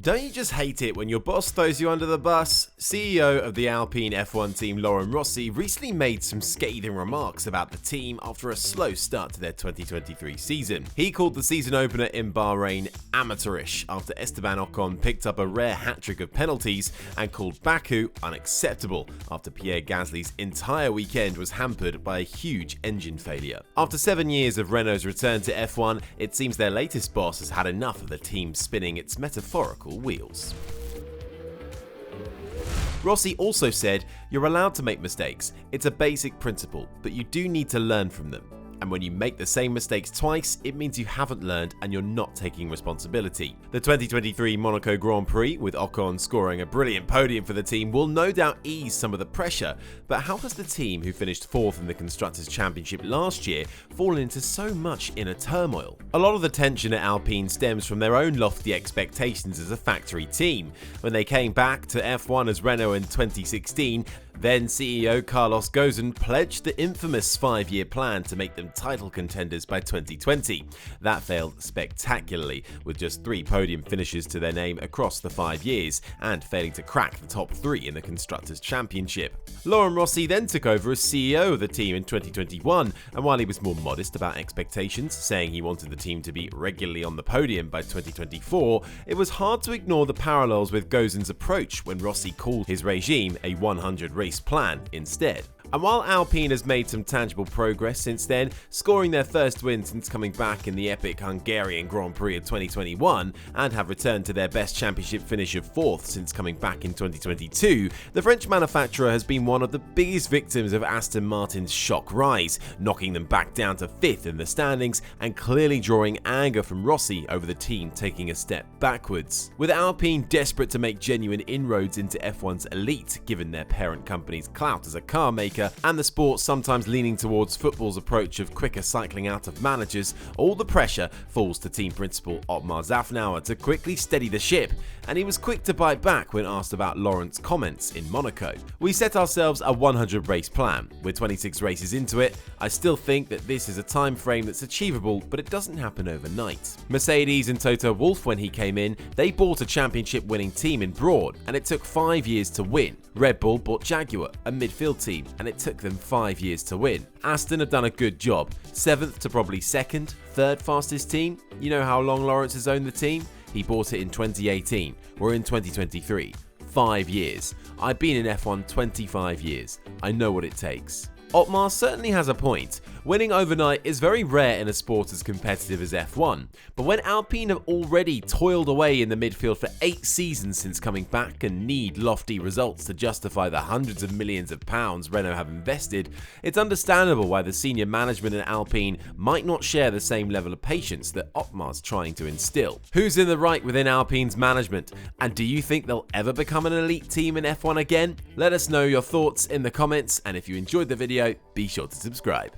Don't you just hate it when your boss throws you under the bus? CEO of the Alpine F1 team Laurent Rossi recently made some scathing remarks about the team after a slow start to their 2023 season. He called the season opener in Bahrain amateurish after Esteban Ocon picked up a rare hat-trick of penalties and called Baku unacceptable after Pierre Gasly's entire weekend was hampered by a huge engine failure. After 7 years of Renault's return to F1, it seems their latest boss has had enough of the team spinning its metaphorical wheels. Rossi also said, "You're allowed to make mistakes. It's a basic principle, but you do need to learn from them. And when you make the same mistakes twice, it means you haven't learned and you're not taking responsibility." The 2023 Monaco Grand Prix, with Ocon scoring a brilliant podium for the team, will no doubt ease some of the pressure, but how has the team, who finished 4th in the Constructors' Championship last year, fallen into so much inner turmoil? A lot of the tension at Alpine stems from their own lofty expectations as a factory team. When they came back to F1 as Renault in 2016, then CEO Carlos Ghosn pledged the infamous 5-year plan to make them title contenders by 2020. That failed spectacularly, with just 3 podium finishes to their name across the 5 years, and failing to crack the top 3 in the Constructors' Championship. Laurent Rossi then took over as CEO of the team in 2021, and while he was more modest about expectations, saying he wanted the team to be regularly on the podium by 2024, it was hard to ignore the parallels with Ghosn's approach when Rossi called his regime a 100-race plan instead. And while Alpine has made some tangible progress since then, scoring their first win since coming back in the epic Hungarian Grand Prix of 2021, and have returned to their best championship finish of 4th since coming back in 2022, the French manufacturer has been one of the biggest victims of Aston Martin's shock rise, knocking them back down to 5th in the standings and clearly drawing anger from Rossi over the team taking a step backwards. With Alpine desperate to make genuine inroads into F1's elite, given their parent company's clout as a car maker, and the sport sometimes leaning towards football's approach of quicker cycling out of managers, all the pressure falls to team principal Otmar Szafnauer to quickly steady the ship, and he was quick to bite back when asked about Laurent's comments in Monaco. "We set ourselves a 100-race plan. We're 26 races into it. I still think that this is a time frame that's achievable, but it doesn't happen overnight." Mercedes and Toto Wolff, when he came in, they bought a championship-winning team in Broad, and it took 5 years to win. Red Bull bought Jaguar, a midfield team, and it took them 5 years to win. Aston have done a good job, 7th to probably 2nd, 3rd fastest team. You know how long Lawrence has owned the team? He bought it in 2018. We're in 2023. 5 years. I've been in F1 25 years. I know what it takes. Otmar certainly has a point. Winning overnight is very rare in a sport as competitive as F1, but when Alpine have already toiled away in the midfield for 8 seasons since coming back and need lofty results to justify the hundreds of millions of pounds Renault have invested, it's understandable why the senior management at Alpine might not share the same level of patience that Otmar's trying to instill. Who's in the right within Alpine's management, and do you think they'll ever become an elite team in F1 again? Let us know your thoughts in the comments, and if you enjoyed the video, be sure to subscribe.